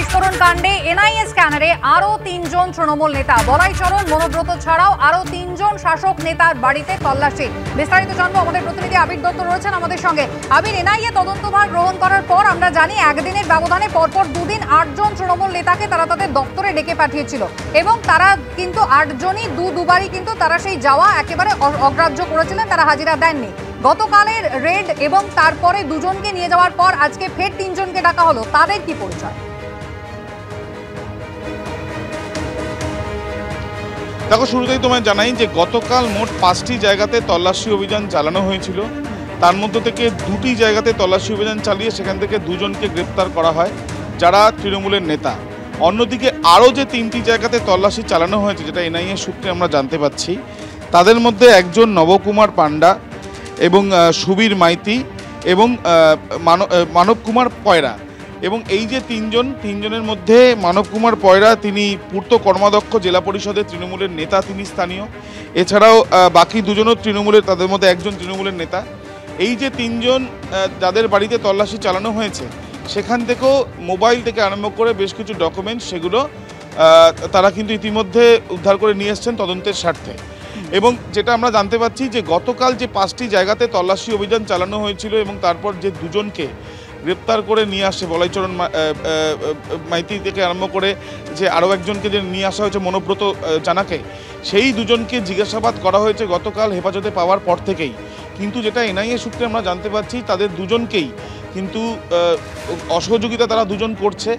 বিস্ফোরণ কাণ্ডে এনআইএ স্ক্যানারে আরো ৩ জন তৃণমূল নেতা বলাইচরণ মনোব্রত ছাড়াও আরো ৩ জন শাসক নেতার বাড়িতে তল্লাশি। বিস্তারিত জানবো, আমাদের প্রতিনিধি আবির দত্ত রয়েছেন আমাদের সঙ্গে। আবির, এনআইএ তদন্তভার গ্রহণ করার পর আমরা জানি একদিনের ব্যবধানে পরপর দুদিন ৮ জন তৃণমূল নেতাকে তারা তাদের দপ্তরে ডেকে পাঠিয়েছিল এবং তারা কিন্তু ৮ জনই দুবারই কিন্তু তারা সেই যাওয়া একেবারে অগ্রাহ্য করেছিলেন, তারা হাজিরা দেননি। গতকালের রেড এবং তারপরে দুজনকে নিয়ে যাওয়ার পর আজকে ফের ৩ জনকে ডাকা হলো, তাদের কি পরিচয়? দেখো, শুরুতেই তোমায় জানাই যে গতকাল মোট ৫টি জায়গাতে তল্লাশি অভিযান চালানো হয়েছিল। তার মধ্য থেকে 2টি জায়গাতে তল্লাশি অভিযান চালিয়ে সেখান থেকে 2 জনকে গ্রেপ্তার করা হয় যারা তৃণমূলের নেতা। অন্যদিকে আরও যে 3টি জায়গাতে তল্লাশি চালানো হয়েছে, যেটা এনআইএ সূত্রে আমরা জানতে পাচ্ছি, তাদের মধ্যে একজন নবকুমার পান্ডা এবং সুবীর মাইতি এবং মানব কুমার পয়রা। এবং এই যে 3 জনের মধ্যে মানব কুমার পয়রা, তিনি পূর্ত কর্মাধ্যক্ষ জেলা পরিষদের তৃণমূলের নেতা, তিনি স্থানীয়। এছাড়াও বাকি 2 জনও তৃণমূলের, তাদের মধ্যে একজন তৃণমূলের নেতা। এই যে 3 জন যাদের বাড়িতে তল্লাশি চালানো হয়েছে, সেখান থেকেও মোবাইল থেকে আরম্ভ করে বেশ কিছু ডকুমেন্টস, সেগুলো তারা কিন্তু ইতিমধ্যে উদ্ধার করে নিয়ে এসছেন তদন্তের স্বার্থে। এবং যেটা আমরা জানতে পাচ্ছি যে গতকাল যে 5টি জায়গাতে তল্লাশি অভিযান চালানো হয়েছিল এবং তারপর যে 2 জনকে গ্রেপ্তার করে নিয়ে আসে, বলাইচরণ মাইতি থেকে আরম্ভ করে যে আরও একজনকে যে নিয়ে আসা হয়েছে মনোব্রত জানাকে, সেই 2 জনকে জিজ্ঞাসাবাদ করা হয়েছে গতকাল হেফাজতে পাওয়ার পর থেকেই। কিন্তু যেটা এনআইএ সূত্রে আমরা জানতে পাচ্ছি, তাদের 2 জনকেই কিন্তু অসহযোগিতা তারা 2 জন করছে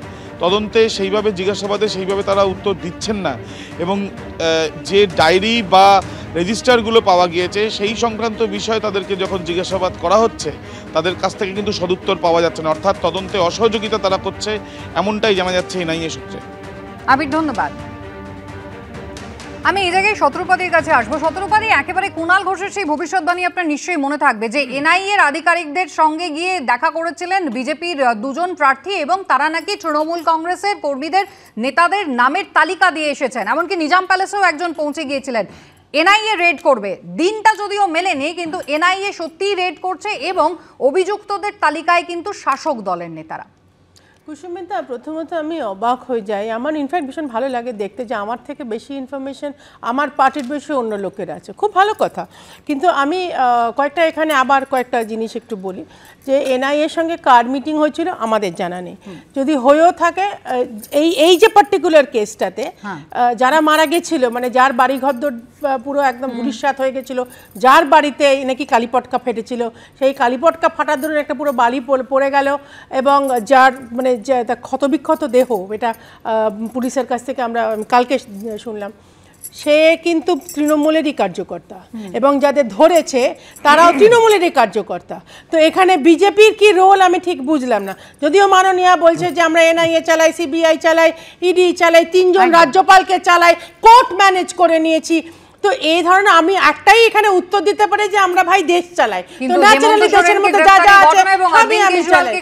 তদন্তে, সেইভাবে জিজ্ঞাসাবাদে সেইভাবে তারা উত্তর দিচ্ছেন না। এবং যে ডায়েরি বা রেজিস্টারগুলো পাওয়া গিয়েছে, সেই সংক্রান্ত বিষয়ে তাদেরকে যখন জিজ্ঞাসাবাদ করা হচ্ছে, তাদের কাছ থেকে কিন্তু সদুত্তর পাওয়া যাচ্ছে না, অর্থাৎ তদন্তে অসহযোগিতা তারা করছে, এমনটাই জানা যাচ্ছে এনআইএ সূত্রে। আবির, ধন্যবাদ। আমি এই জায়গায় শত্রুপাদির কাছে আসবো। শত্রুপাদি, একেবারে কুণাল ঘোষের সেই ভবিষ্যৎবাণী আপনার নিশ্চয়ই মনে থাকবে যে এনআইএর আধিকারিকদের সঙ্গে গিয়ে দেখা করেছিলেন বিজেপির 2 জন প্রার্থী এবং তারা নাকি তৃণমূল কংগ্রেসের কর্মীদের নেতাদের নামের তালিকা দিয়ে এসেছেন, এমনকি নিজাম প্যালেসেও একজন পৌঁছে গিয়েছিলেন। এনআইএ রেড করবে, দিনটা যদিও মেলেনি, কিন্তু এনআইএ সত্যিই রেড করছে এবং অভিযুক্তদের তালিকায় কিন্তু শাসক দলের নেতারা। কুসুমিতা, প্রথমত আমি অবাক হয়ে যাই। আমার ইনফ্যাক্ট ভীষণ ভালো লাগে দেখতে যে আমার থেকে বেশি ইনফরমেশন আমার পার্টির বেশি অন্য লোকের আছে, খুব ভালো কথা। কিন্তু আমি কয়েকটা জিনিস একটু বলি যে এনআইএর সঙ্গে কার মিটিং হয়েছিল আমাদের জানা নেই। যদি হয়েও থাকে, এই যে পার্টিকুলার কেসটাতে যারা মারা গেছিল, মানে যার বাড়ি ঘর পুরো একদম ধূলিসাৎ হয়ে গেছিল, যার বাড়িতে নাকি কালীপটকা ফেটেছিল, সেই কালীপটকা ফাটার ধরুন একটা পুরো বালি পড়ে গেল এবং যার মানে ক্ষতবিক্ষত দেহ, এটা পুলিশের কাছ থেকে আমরা কালকে শুনলাম, সে কিন্তু তৃণমূলেরই কার্যকর্তা এবং যাদের ধরেছে তারাও তৃণমূলেরই কার্যকর্তা। তো এখানে বিজেপির কি রোল আমি ঠিক বুঝলাম না। যদিও মাননীয়া বলছে যে আমরা এনআইএ চালাই, সিবিআই চালাই, ইডি চালাই, 3 জন রাজ্যপালকে চালাই, কোর্ট ম্যানেজ করে নিয়েছি। তো এই ধরনের আমি একটাই এখানে উত্তর দিতে পারি যে আমরা ভাই দেশ চালাই। তো ন্যাচারালি দেশের মধ্যে যা যা আছে আমি চালাই।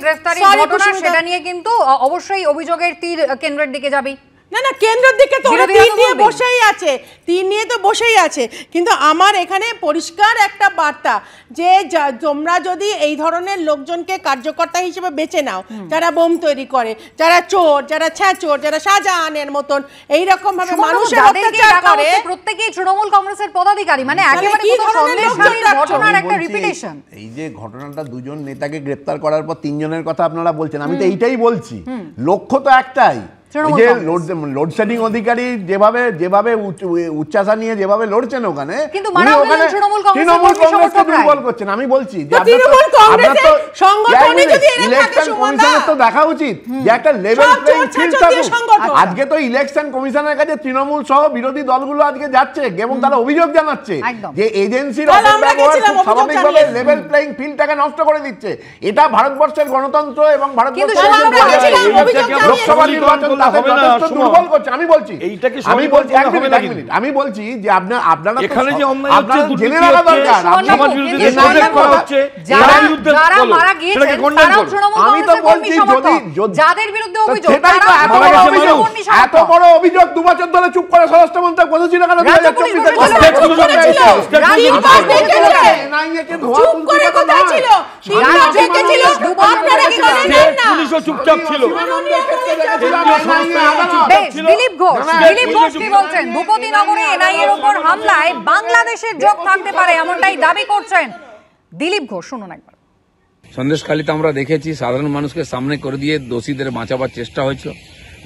সেটা নিয়ে কিন্তু অবশ্যই অভিযোগের তীর কেন্দ্রের দিকে যাবে। না, কেন্দ্রের দিকে তো তীর নিয়ে বসেই আছে, তীর নিয়ে তো বসেই আছে। কিন্তু আমার এখানে পরিষ্কার একটা বার্তা যে তোমরা যদি এই ধরনের লোকজনকে কার্যকর্তা হিসেবে বেছে নাও, যারা বোম তৈরি করে, যারা চোর, যারা ছ্যাঁচোর, যারা শাহজাহানের মতন এইরকম ভাবে মানুষের অত্যাচার করে, প্রত্যেকেই তৃণমূল কংগ্রেসের পদাধিকারী, মানে একেবারে ঘটনার একটা রিপিটেশন। এই যে ঘটনাটা 2 জন নেতাকে গ্রেপ্তার করার পর 3 জনের কথা আপনারা বলছেন, আমি তো এইটাই বলছি, লক্ষ্য তো একটাই, যে লোডশেডিং অধিকারী যেভাবে উচ্চাসা নিয়ে যেভাবে লড়ছেন ওখানে, তৃণমূল কংগ্রেসকে দুর্বল করছেন। আমি বলছি যে ইলেকশন কমিশনের তো দেখা উচিত যে একটা লেভেল প্লেইং ফিল্ড থাকুক। আজকে তো ইলেকশন কমিশনের কাছে তৃণমূল সহ বিরোধী দলগুলো আজকে যাচ্ছে এবং তারা অভিযোগ জানাচ্ছে যে এজেন্সির স্বাভাবিকভাবে লেভেল প্লেইং ফিল্ডটাকে নষ্ট করে দিচ্ছে। এটা ভারতবর্ষের গণতন্ত্র এবং ভারতবর্ষের লোকসভা নির্বাচন দুর্বল করছে। আমি বলছি আমি বলছি যে আপনারা এখানে যে অন্যায় হচ্ছে, জেনে রাখা দরকার। যারা মারা গিয়েছেন তারাও তৃণমূল কংগ্রেসের কর্মী সমর্থক, যাদের বিরুদ্ধে অভিযোগ তারাও এত বড় অভিযোগ 2 বছর ধরে চুপ করে স্বরাষ্ট্রমন্ত্রী বলেছিল কেন? 2014 চুপচাপ ছিল। দিলীপ ঘোষ কি বলছেন? ভূপতিনগরে এনআইএর উপর হামলায় বাংলাদেশের যোগ থাকতে পারে এমনটাই দাবি করছেন দিলীপ ঘোষ। শুনুন একবার। সন্দেশখালীতে আমরা দেখেছি সাধারণ মানুষকে সামনে করে দিয়ে দোষীদের বাঁচাবার চেষ্টা হয়েছিল,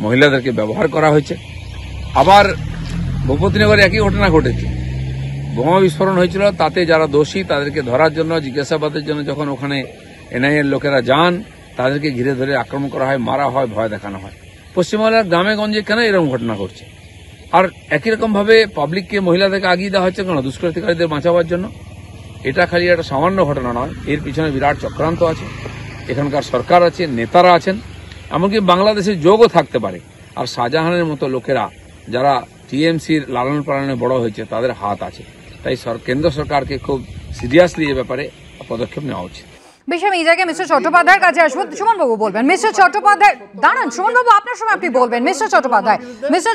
মহিলাদেরকে ব্যবহার করা হয়েছে। আবার ভূপতিনগরে একই ঘটনা ঘটেছে, বোমা বিস্ফোরণ হয়েছিল, তাতে যারা দোষী তাদেরকে ধরার জন্য জিজ্ঞাসাবাদের জন্য যখন ওখানে এনআইএর লোকেরা যান তাদেরকে ঘিরে ধরে আক্রমণ করা হয়, মারা হয়, ভয় দেখানো হয়। পশ্চিমবাংলার গ্রামে গঞ্জে কেন এরকম ঘটনা ঘটছে? আর একই রকম ভাবে পাবলিককে, মহিলাদেরকে আগিয়ে দেওয়া হচ্ছে কেন? দুষ্কৃতিকারীদের বাঁচাবার জন্য। এটা খালি একটা সামান্য ঘটনা নয়, এর পিছনে বিরাট চক্রান্ত আছে। এখানকার সরকার আছে, নেতারা আছেন, এমনকি বাংলাদেশের যোগও থাকতে পারে। আর শাহজাহানের মতো লোকেরা যারা টিএমসির লালন পালনে বড় হয়েছে তাদের হাত আছে। তাই কেন্দ্র সরকারকে খুব সিরিয়াসলি এ ব্যাপারে পদক্ষেপ নেওয়া উচিত। বিষয় এই জায়গায় মিস্টার চট্টোপাধ্যায়ের কাছে আসবো। সুমনবাবু বলবেন। মিস্টার চট্টোপাধ্যায় দাঁড়ান, সুমনবাবু আপনার সময় আপনি বলবেন। মিস্টার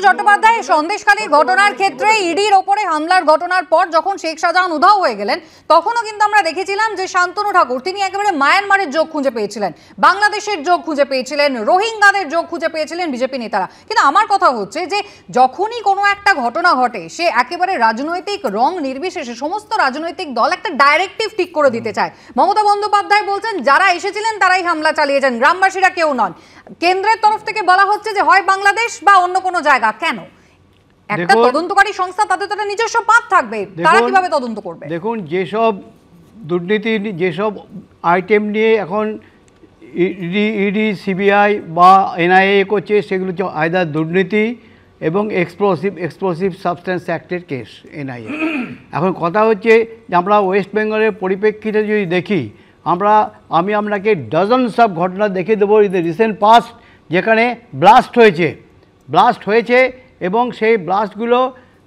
চট্টোপাধ্যায় সন্দেশখালীর ঘটনার ক্ষেত্রে ইডির ওপরে হামলার ঘটনার পর যখন শেখ শাহজাহান উধাও হয়ে গেলেন তখনও কিন্তু আমরা দেখেছিলাম যে শান্তনু ঠাকুর তিনি একেবারে মায়ানমারের যোগ খুঁজে পেয়েছিলেন, বাংলাদেশের যোগ খুঁজে পেয়েছিলেন, রোহিঙ্গাদের যোগ খুঁজে পেয়েছিলেন বিজেপি নেতারা। কিন্তু আমার কথা হচ্ছে যে যখনই কোনো একটা ঘটনা ঘটে সে একেবারে রাজনৈতিক রং নির্বিশেষে সমস্ত রাজনৈতিক দল একটা ডাইরেক্টিভ ঠিক করে দিতে চায়। মমতা বন্দ্যোপাধ্যায় বলছেন যারা এসেছিলেন তারাই হামলা চালিয়েছেন, গ্রামবাসীরা কেউ নন। কেন্দ্রের তরফ থেকে বলা হচ্ছে যে হয় বাংলাদেশ বা অন্য কোনো জায়গা। কেন? একটা তদন্তকারী সংস্থা, তাদের তো নিজস্ব পাত থাকবে, তারা কিভাবে তদন্ত করবে? দেখুন, যেসব দুর্নীতি, যেসব আইটেম নিয়ে এখন ইডি, সিবিআই বা এনআইএ করছে সেগুলো হচ্ছে আইদার দুর্নীতি এবং এক্সপ্লোসিভ সাবস্টেন্স অ্যাক্টের কেস এনআইএ। এখন কথা হচ্ছে যে আমরা ওয়েস্ট বেঙ্গলের পরিপ্রেক্ষিতে যদি দেখি, আমি আপনাকে ডজনস অফ ঘটনা দেখে দেবো ইন দ্য রিসেন্ট পাস্ট যেখানে ব্লাস্ট হয়েছে এবং সেই ব্লাস্টগুলো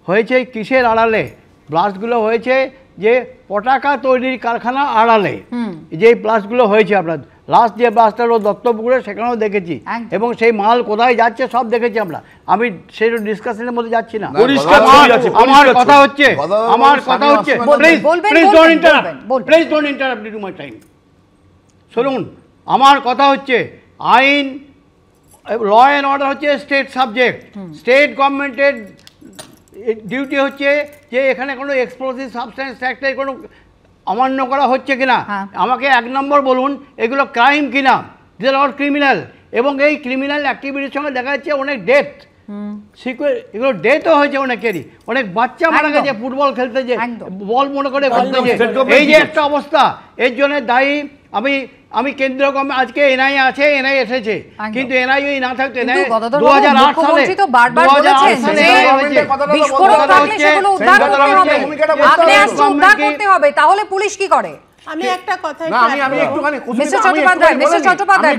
হয়েছে কিসের আড়ালে? ব্লাস্টগুলো হয়েছে যে পটাকা তৈরির কারখানা আড়ালে যে ব্লাস্টগুলো হয়েছে। আপনার লাস্ট যে ব্লাস্টটা হলো দত্তপুকুরে, সেখানেও দেখেছি, এবং সেই মাল কোথায় যাচ্ছে সব দেখেছি আমরা। আমি সেই ডিসকাশনের মধ্যে যাচ্ছি না। আমার কথা হচ্ছে please don't interrupt to my time. শুনুন, আমার কথা হচ্ছে আইন, ল অ্যান্ড অর্ডার হচ্ছে স্টেট সাবজেক্ট। স্টেট গভর্নমেন্টের ডিউটি হচ্ছে যে এখানে কোনো এক্সপ্লোসিভ সাবস্টেন্স অ্যাক্টের কোনো অমান্য করা হচ্ছে কিনা। আমাকে 1 নম্বর বলুন, এগুলো ক্রাইম কিনা, দিস আর অল ক্রিমিনাল। এবং এই ক্রিমিনাল অ্যাক্টিভিটির সঙ্গে দেখা যাচ্ছে অনেক ডেথ, এগুলো ডেথও হয়েছে অনেকেরই, অনেক বাচ্চা মারা গেছে ফুটবল খেলতে, যে বল মনে করে খেলতে। এই যে একটা অবস্থা, এর জন্য দায়ী আমি কেন্দ্রীয় গভর্নমেন্ট। আজকে এনআইএ আছে, এনআইএ এসেছে, কিন্তু এনআইএ না থাকতে 2008 সালে তাহলে পুলিশ কি করে? আমি একটা কথা মিস্টার চট্টোপাধ্যায়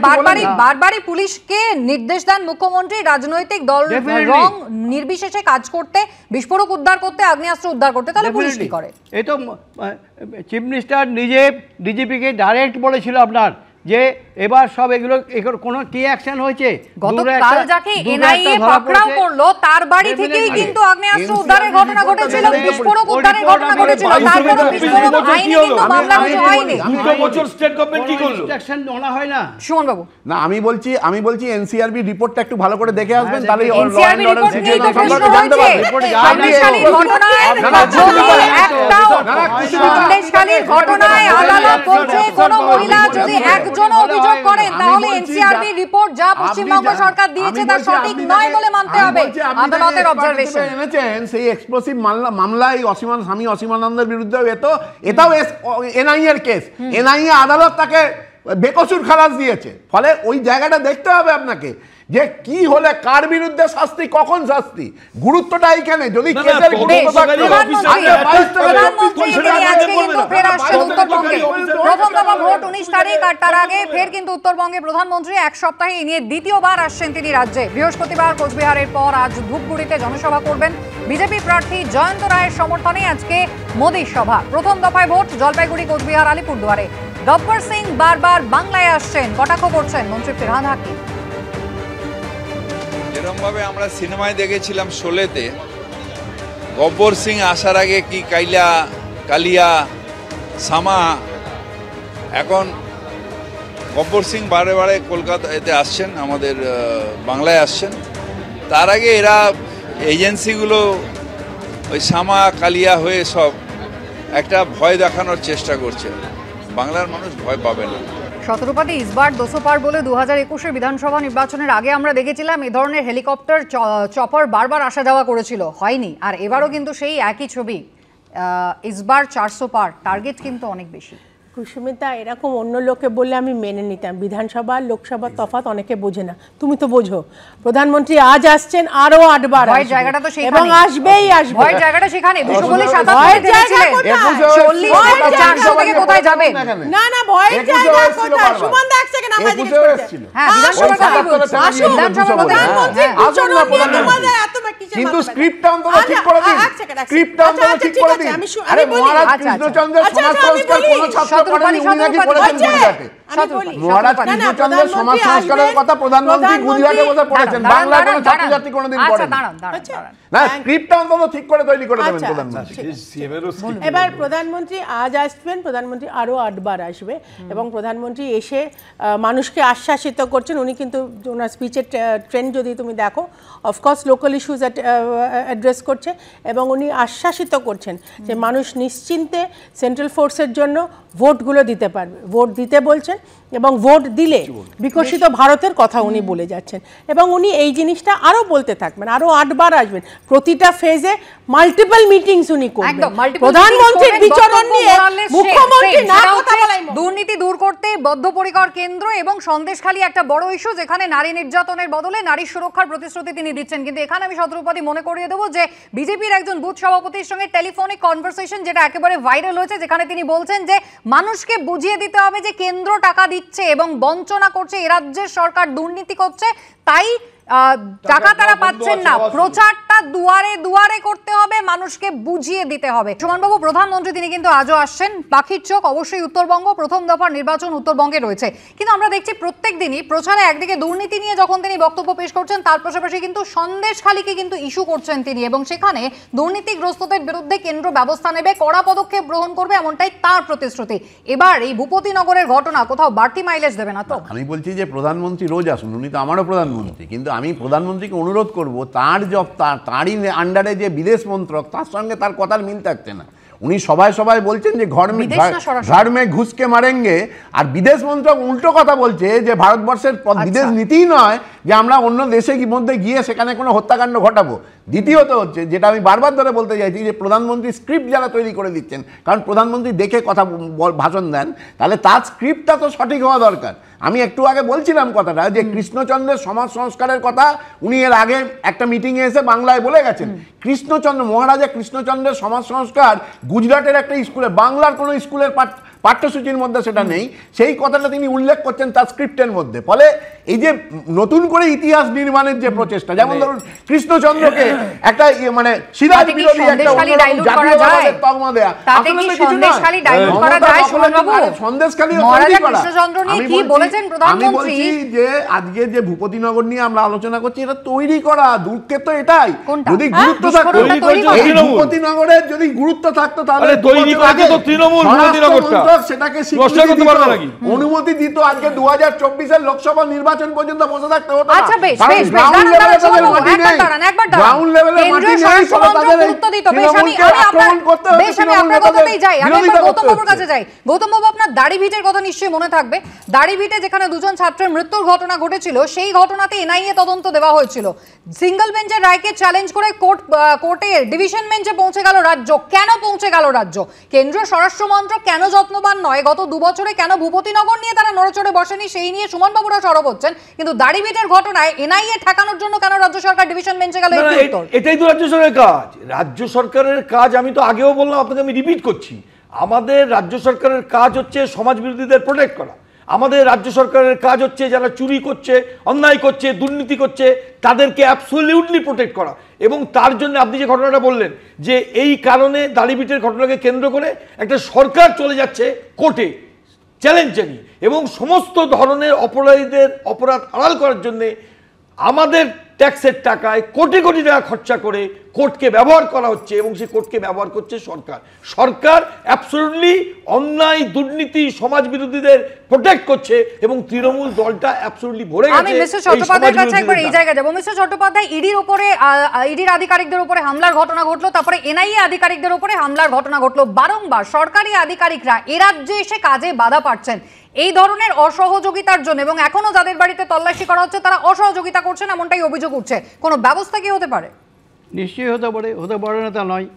বারবারই পুলিশকে নির্দেশ দেন মুখ্যমন্ত্রী রাজনৈতিক দল রং নির্বিশেষে কাজ করতে, বিস্ফোরক উদ্ধার করতে, আগ্নেয়াস্ত্র উদ্ধার করতে। তাহলে পুলিশ কি করে? এই তো চিফ মিনিস্টার নিজে ডিজিপিকে ডাইরেক্ট বলেছিল আপনার যে এবার সব এগুলো কোনো কি অ্যাকশন হয়েছে। গতকাল যাকে এনআইএ পাকড়াও করলো তার বাড়ি থেকেই কিন্তু আগ্নেয়াস্ত্র উদ্ধারের ঘটনা ঘটেছিল, বিস্ফোরক উদ্ধারের ঘটনা ঘটেছিল। তারপরে বিস্ফোরক আইনে কিন্তু মামলা হয়নি। 2 বছর স্টেট গভর্নমেন্ট কি করলো? অ্যাকশন নেওয়া হয় না। সুমন বাবু, না আমি বলছি এনসিআরবি রিপোর্টটা একটু ভালো করে দেখে আসবেন, তাহলে এনসিআরবি রিপোর্ট নিয়ে তো প্রশ্ন রয়েছে। সন্দেশখালীর ঘটনায় আদালত বলছে কোন মহিলা যদি একজন অভিযোগ করেন তাহলে এনসিআরবি রিপোর্ট যা পশ্চিমবঙ্গ সরকার দিয়েছে তা সঠিক নয় বলে মানতে হবে। আদালতের অবজারভেশন এনেছেন সেই এক্সপ্লোসিভ মামলায় স্বামী অসীমানন্দের বিরুদ্ধে এটাও এনআইএ এর কেস। এনআইএ আদালত তাকে বেকসুর খালাস দিয়েছে। ফলে ওই জায়গাটা দেখতে হবে আপনাকে যে কি হলে কার বিরুদ্ধে শাস্তি, কখন শাস্তি, গুরুত্বটা এইখানে। যদি কেসের গুরুত্ব প্রথম দফা ভোট 19 তারিখ, আর তার আগে ফের কিন্তু উত্তরবঙ্গে প্রধানমন্ত্রী এক সপ্তাহে নিয়ে দ্বিতীয়বার আসছেন তিনি রাজ্যে। বৃহস্পতিবার কোচবিহারের পর আজ ধূপগুড়িতে জনসভা করবেন। বিজেপি প্রার্থী জয়ন্ত রায়ের সমর্থনে আজকে মোদির সভা। প্রথম দফায় ভোট জলপাইগুড়ি, কোচবিহার, আলিপুরদুয়ারে। গব্বর সিং বারবার বাংলায় আসছেন, কটাক্ষ করছেন মন্ত্রী ফিরহাদ হাকিম। যেরকমভাবে আমরা সিনেমায় দেখেছিলাম শোলেতে, গব্বর সিং আসার আগে কি কালিয়া সামা, এখন গব্বর সিং বারে বারে কলকাতাতে আসছেন, আমাদের বাংলায় আসছেন। তার আগে এরা এজেন্সিগুলো ওই সামা কালিয়া হয়ে সব একটা ভয় দেখানোর চেষ্টা করছে। বাংলার মানুষ ভয় পাবে না। শতরূপাতে ইসবার 200 পার বলে 2021 বিধানসভা নির্বাচনের আগে আমরা দেখেছিলাম এ ধরনের হেলিকপ্টার চপার বারবার আসা যাওয়া করেছিল, হয়নি। আর এবারও কিন্তু সেই একই ছবি, ইসবার 400 পার, টার্গেট কিন্তু অনেক বেশি। কুসুমিতা, এরকম অন্য লোকে বললে আমি মেনে নিতাম। বিধানসভা আর লোকসভার তফাৎ অনেকে বোঝে না, তুমি তো বোঝো। প্রধানমন্ত্রী আজ আসছেন, আরো 8 বার ভয়ের জায়গাটা তো সেখানে, এবং আসবেই আসবে। ভয়ের জায়গাটা সেখানে 200 বলে 77 দিয়েছিলেন, 40 থেকে কোথায় যাবেন? না না, ভয়ের জায়গা কোথায়? সুমন দা এক সেকেন্ড আমায় জিজ্ঞেস করছে। হ্যাঁ, বিধানসভার কথা বলছি, বিধানসভার কথা। কিন্তু স্ক্রিপ্টটা অন্তত ঠিক করে দিন, স্ক্রিপ্টটা অন্তত ঠিক করে দিন। আরে মহারাজ কৃষ্ণচন্দ্রের সমাজ সংস্কার কোন ছাত্র করেনি, উনি নাকি করেছেন গুজরাটে। মহারাজ কৃষ্ণচন্দ্রের সমাজ সংস্কারের কথা প্রধানমন্ত্রী গুজরাটে বসে পড়েছেন, বাংলার কোনো ছাত্রছাত্রী কোনোদিন পড়েনি। না, স্ক্রিপ্টটা অন্তত ঠিক করে তৈরি করে দেবেন প্রধানমন্ত্রী। এবার প্রধানমন্ত্রী আজ আসবেন, প্রধানমন্ত্রী আরো 8 বার আসবে, এবং প্রধানমন্ত্রী এসে মানুষকে আশ্বাসিত করছেন। উনি কিন্তু ওনার স্পিচের ট্রেন্ড যদি তুমি দেখো, অফকোর্স লোকাল ইস্যুজ অ্যাড্রেস করছে, এবং উনি আশ্বাসিত করছেন যে মানুষ নিশ্চিন্তে সেন্ট্রাল ফোর্সের জন্য ভোটগুলো দিতে পারবে, ভোট দিতে বলছেন, এবং ভোট দিলে বিকশিত ভারতের কথা উনি বলে যাচ্ছেন। এবং উনি এই জিনিসটা আরো বলতে থাকবেন, আরো 8 বার আসবেন। প্রতিটা ফেজে মাল্টিপল মিটিংস উনি করবেন। প্রধানমন্ত্রীর বিচরণ নিয়ে মুখ্যমন্ত্রী না কথা বলাই। দুর্নীতি দূর করতে বদ্ধপরিকর কেন্দ্র, এবং সন্দেশখালী একটা বড় ইস্যু, যেখানে নারী নির্যাতনের বদলে নারী সুরক্ষার প্রতিশ্রুতি তিনি দিচ্ছেন। কিন্তু এখানে আমি শতরূপাদি মনে করিয়ে দেবো যে বিজেপির একজন বুথ সভাপতির সঙ্গে টেলিফোনিক কনভারসেশন যেটা একেবারে ভাইরাল হয়েছে, যেখানে তিনি বলছেন যে মানুষকে বুঝিয়ে দিতে হবে যে কেন্দ্র টাকা দিচ্ছে এবং বঞ্চনা করছে, এ রাজ্যের সরকার দুর্নীতি করছে, তাই টাকা তারা পাচ্ছেন না। প্রচারটা দুয়ারে দুয়ারে করতে হবে, মানুষকে বুঝিয়ে দিতে হবে। সুমনবাবু, প্রধানমন্ত্রী তিনি কিন্তু আজও আসছেন। পাখির চোখ অবশ্যই উত্তরবঙ্গ, প্রথম দফার নির্বাচন উত্তরবঙ্গে রয়েছে। কিন্তু আমরা দেখছি প্রত্যেক দিনই প্রচারে একদিকে দুর্নীতি নিয়ে যখন তিনি বক্তব্য পেশ করছেন, তার পাশাপাশি কিন্তু সন্দেশখালীকে কিন্তু ইস্যু করছেন তিনি, এবং সেখানে দুর্নীতিগ্রস্তদের বিরুদ্ধে কেন্দ্র ব্যবস্থা নেবে, কড়া পদক্ষেপ গ্রহণ করবে, এমনটাই তার প্রতিশ্রুতি। এবার এই ভূপতিনগরের ঘটনা কোথাও বাড়তি মাইলেজ দেবে না তো? আমি বলছি যে প্রধানমন্ত্রী রোজ আসুন, উনি তো আমারও প্রধানমন্ত্রী, কিন্তু আমি প্রধানমন্ত্রীকে অনুরোধ করব, তারই আন্ডারে যে বিদেশ মন্ত্রক, তার সঙ্গে তার কথার মিল থাকছে না। উনি সবাই বলছেন যে ঘর মে ঘুষকে মারেঙ্গে, আর বিদেশ মন্ত্রক উল্টো কথা বলছে যে ভারতবর্ষের বিদেশ নীতিই নয় যে আমরা অন্য দেশের মধ্যে গিয়ে সেখানে কোনো হত্যাকাণ্ড ঘটাবো। দ্বিতীয়ত হচ্ছে, যেটা আমি বারবার ধরে বলতে চাইছি, যে প্রধানমন্ত্রী স্ক্রিপ্ট যারা তৈরি করে দিচ্ছেন, কারণ প্রধানমন্ত্রী দেখে কথা ভাষণ দেন, তাহলে তার স্ক্রিপ্টটা তো সঠিক হওয়া দরকার। আমি একটু আগে বলছিলাম কথাটা, যে কৃষ্ণচন্দ্রের সমাজ সংস্কারের কথা উনি এর আগে একটা মিটিংয়ে এসে বাংলায় বলে গেছেন। কৃষ্ণচন্দ্র, মহারাজা কৃষ্ণচন্দ্রের সমাজ সংস্কার গুজরাটের একটা স্কুলে, বাংলার কোনো স্কুলের পাঠ্যসূচির মধ্যে সেটা নেই, সেই কথাটা তিনি উল্লেখ করছেন তার স্ক্রিপ্টের মধ্যে। ফলে এই যে নতুন করে ইতিহাস নির্মাণের যে প্রচেষ্টা, যেমন ধরুন কৃষ্ণচন্দ্রকে একটা মানে সিরাজ বিরোধী একটা জাতীয়তাবাদের তকমা দেয়া, আসলে তো কিছু না। সন্দেশখালী আমি বলছি যে আজকে যে ভূপতিনগর নিয়ে আমরা আলোচনা করছি, এটা তৈরি করা, দুঃখের তো এটাই। যদি গুরুত্ব থাকতো, ভূপতিনগরের যদি গুরুত্ব থাকতো, তাহলে সেটাকে অনুমতি দিত, আজকে 2024-এর লোকসভা নির্বাচন পর্যন্ত বসে থাকতে হতো। গৌতম বাবু, আপনার দাড়িভিটের কথা নিশ্চয়ই মনে থাকবে। দাড়িভিটে যেখানে দুজন ছাত্রের মৃত্যুর ঘটনা ঘটেছিল, সেই ঘটনাতে এনআইএ তদন্ত দেওয়া হয়েছিল। সিঙ্গল বেঞ্চের রায়কে চ্যালেঞ্জ করে কোর্টে ডিভিশন বেঞ্চে পৌঁছে গেল রাজ্য। কেন পৌঁছে গেল রাজ্য? কেন্দ্রীয় স্বরাষ্ট্র মন্ত্রক কেন যত্ন প্রথমবার নয়, গত 2 বছরে কেন ভূপতিনগর নিয়ে তারা নড়েচড়ে বসেনি সেই নিয়ে সুমন বাবুরা সরব হচ্ছেন, কিন্তু দাড়িভিটের ঘটনায় এনআইএ ঠেকানোর জন্য কেন রাজ্য সরকার ডিভিশন বেঞ্চে গেল? এটাই তো রাজ্য সরকারের কাজ। রাজ্য সরকারের কাজ আমি তো আগেও বললাম, আপনাকে আমি রিপিট করছি, আমাদের রাজ্য সরকারের কাজ হচ্ছে সমাজ বিরোধীদের প্রোটেক্ট করা। আমাদের রাজ্য সরকারের কাজ হচ্ছে যারা চুরি করছে, অন্যায় করছে, দুর্নীতি করছে তাদেরকে অ্যাবসলিউটলি প্রোটেক্ট করা। এবং তার জন্য আপনি যে ঘটনাটা বললেন যে এই কারণে দাড়িভিটের ঘটনাকে কেন্দ্র করে একটা সরকার চলে যাচ্ছে কোর্টে চ্যালেঞ্জ জানিয়ে, এবং সমস্ত ধরনের অপরাধীদের অপরাধ আড়াল করার জন্যে আমাদের ট্যাক্সের টাকায় কোটি কোটি টাকা খরচা করে কোর্টকে ব্যবহার করা হচ্ছে, এবং সেই কোর্টকে ব্যবহার করছে সরকার। সরকার অ্যাবসলিউটলি অন্যায়, দুর্নীতি, সমাজ বিরোধীদের প্রোটেক্ট করছে, এবং তৃণমূল দলটা অ্যাবসলিউটলি ভরে গেছে। আমি মিস্টার চট্টোপাধ্যায়ের কাছে একবার এই জায়গায় যাব। মিস্টার চট্টোপাধ্যায়, ইডির উপরে, ইডির আধিকারিকদের উপরে হামলার ঘটনা ঘটলো, তারপরে এনআইএ আধিকারিকদের উপরে হামলার ঘটনা ঘটলো, বারংবার সরকারি আধিকারিকরা এ রাজ্যে এসে কাজে বাধা পাচ্ছেন এই ধরনের অসহযোগিতার জন্য, এবং এখনো যাদের বাড়িতে তল্লাশি করা হচ্ছে তারা অসহযোগিতা করছেন এমনটাই অভিযোগ উঠছে। কোনো ব্যবস্থা কি হতে পারে? নিশ্চয়ই হতে পারে না তা নয়।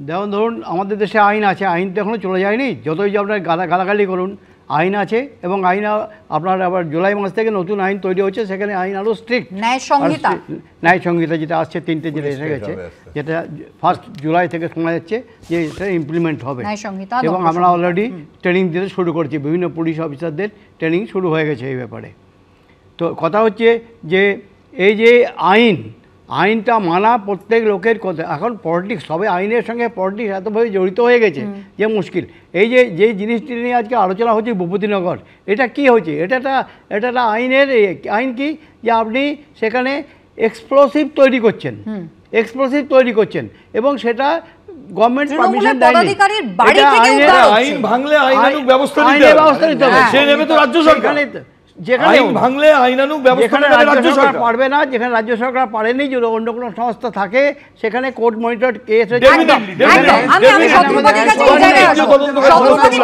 যেমন ধরুন আমাদের দেশে আইন আছে, আইন তো এখনও চলে যায়নি, যতই যে আপনার গালাগালি করুন আইন আছে, এবং আইন আপনার আবার জুলাই মাস থেকে নতুন আইন তৈরি হচ্ছে, সেখানে আইন আরও স্ট্রিক্ট। ন্যায় সংহিতা যেটা আসছে 3টে যেটা এসে গেছে, যেটা 1 জুলাই থেকে শোনা যাচ্ছে যে এটা ইমপ্লিমেন্ট হবে, এবং আমরা অলরেডি ট্রেনিং দিতে শুরু করছি, বিভিন্ন পুলিশ অফিসারদের ট্রেনিং শুরু হয়ে গেছে এই ব্যাপারে। তো কথা হচ্ছে যে এই যে আইনটা মানা প্রত্যেক লোকের কথা। এখন পলিটিক্স, সবে আইনের সঙ্গে পলিটিক্স এতভাবে জড়িত হয়ে গেছে যে মুশকিল। এই যে জিনিসটি নিয়ে আজকে আলোচনা হচ্ছে ভূপতিনগর, এটা কি হয়েছে? এটা একটা আইনের আইন কি, যে আপনি সেখানে এক্সপ্লোসিভ তৈরি করছেন এবং সেটা গভর্নমেন্ট পারমিশন দেয়নি। আইন ভাঙলে আইনানুগ ব্যবস্থা নিতে হবে, সে নেবে তো রাজ্য সরকার। যেখানে ভাঙলে আইনানুগ ব্যবস্থা নেবে রাজ্য সরকার পারবে না, যেখানে রাজ্য সরকার পারেনি, যদি অন্য কোনো সংস্থা থাকে সেখানে কোর্ট মনিটর কেস হয়েছে।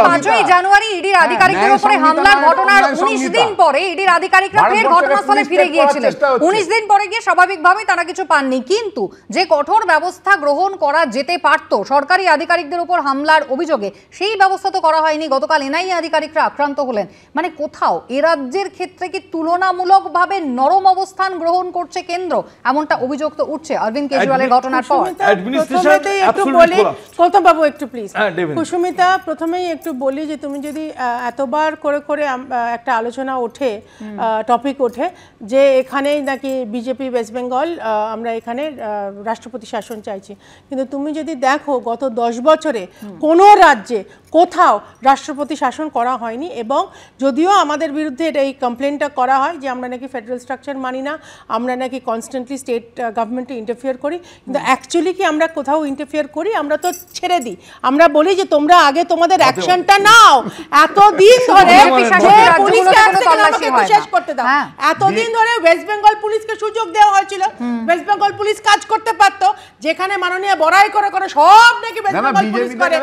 5ই জানুয়ারি ইডির আধিকারিকদের উপরে হামলার ঘটনার 19 দিন পরে ইডির আধিকারিকরা ফের ঘটনাস্থলে ফিরে গিয়েছিলেন। 19 দিন পরে গিয়ে স্বাভাবিকভাবেই তারা কিছু পাননি, কিন্তু যে কঠোর ব্যবস্থা গ্রহণ করা যেতে পারত সরকারি আধিকারিকদের উপর হামলার অভিযোগে, সেই ব্যবস্থা তো করা হয়নি। গতকাল এনআইএ আধিকারিকরা আক্রান্ত হলেন। মানে কোথাও এ রাজ্যের ক্ষেত্রে কি তুলনামূলকভাবে নরম অবস্থান গ্রহণ করছে কেন্দ্র, এমনটা অভিযোগ তো উঠছে অরবিন্দ কেজরিওয়ালের ঘটনার পর। বাবু একটু প্লিজ। কুসুমিতা, প্রথমেই একটু বলি যে তুমি যদি এতবার করে একটা আলোচনা ওঠে, টপিক ওঠে যে এখানেই নাকি বিজেপি ওয়েস্ট বেঙ্গল, আমরা এখানে রাষ্ট্রপতি শাসন চাইছি, কিন্তু তুমি যদি দেখো গত 10 বছরে কোনো রাজ্যে কোথাও রাষ্ট্রপতি শাসন করা হয়নি। এবং যদিও আমাদের বিরুদ্ধে এই কমপ্লেনটা করা হয় যে আমরা নাকি ফেডারেল স্ট্রাকচার মানি না, আমরা নাকি কনস্ট্যান্টলি স্টেট গভর্নমেন্টে ইন্টারফিয়ার করি, কিন্তু অ্যাকচুয়ালি কি আমরা কোথাও ইন্টারফিয়ার করি? আমরা তো ছেড়ে দিই। আমরা বলি যে তোমরা আগে তোমাদের অ্যাকশনটা নাও। এতদিন ধরে শেষ করতে দাও, এতদিন ধরে ওয়েস্ট বেঙ্গল পুলিশকে সুযোগ দেওয়া হয়েছিল, ওয়েস্ট বেঙ্গল পুলিশ কাজ করতে পারতো, যেখানে মাননীয় বড়াই করে সব নাকি ওয়েস্ট বেঙ্গল পুলিশ করে।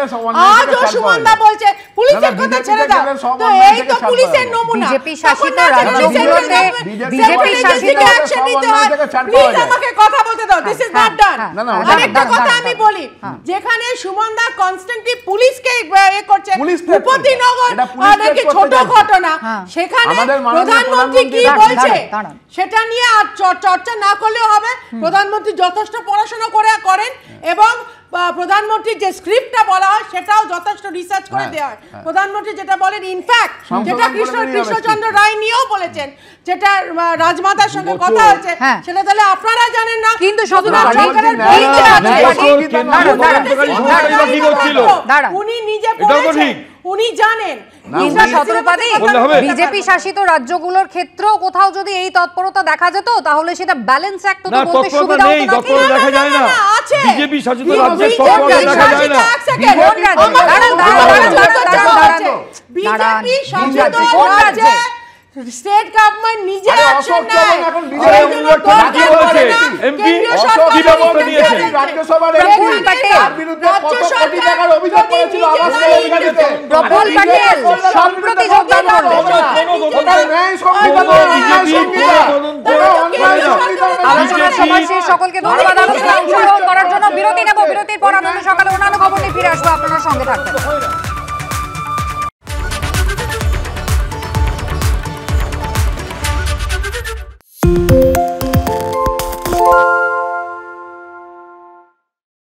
আজও সুমনদা বলছে পুলিশের কথা ছেড়ে দাও, তো এই তো পুলিশের নমুনা। বিজেপি শাসিত রাজ্যগুলোতে বিজেপি শাসিত অ্যাকশন নিতে হয়। প্লিজ আমাকে কথা বলতে দাও, দিস ইজ নট ডান। আরেকটা কথা আমি বলি, যেখানে সুমনদা কনস্ট্যান্টলি পুলিশকে এ করছে, ভূপতিনগর নাকি ছোট ঘটনা, সেখানে প্রধানমন্ত্রী কি বলছে সেটা নিয়ে আর চর্চা না করলেও হবে। প্রধানমন্ত্রী যথেষ্ট পড়াশোনা করেন, এবং প্রধানমন্ত্রীর যে স্ক্রিপ্টটা বলা হয় সেটাও যথেষ্ট রিসার্চ করে দেওয়া হয়। প্রধানমন্ত্রী যেটা বলেন, ইনফ্যাক্ট যেটা কৃষ্ণচন্দ্র রায় নিয়েও বলেছেন, যেটা রাজমাতার সঙ্গে কথা হয়েছে, সেটা তাহলে আপনারা জানেন না, কিন্তু উনি নিজে বলেছেন, উনি জানেন। বিজেপি শাসিত রাজ্যগুলোর ক্ষেত্রেও কোথাও যদি এই তৎপরতা দেখা যেত তাহলে সেটা ব্যালেন্স অ্যাক্ট তো বলতে সুবিধা হতো না। দেখা যায় না, বিজেপি শাসিত রাজ্যের তৎপরতা দেখা যায় না। বিজেপি শাসিত রাজ্যে স্টেট গভর্নমেন্ট নিজে অ্যাকশন নেয়। এমপি কি ব্যবস্থা নিয়েছে? রাজ্যসভার প্রফুল প্যাটেল সম্প্রতি যোগদান করলেন। আলোচনার সময় শেষ, সকলকে ধন্যবাদ আলোচনায় অংশগ্রহণ করার জন্য। বিরতি নেব, বিরতির পর আনন্দ সকালে অন্যান্য খবর নিয়ে ফিরে আসবো, আপনারা সঙ্গে থাকবেন।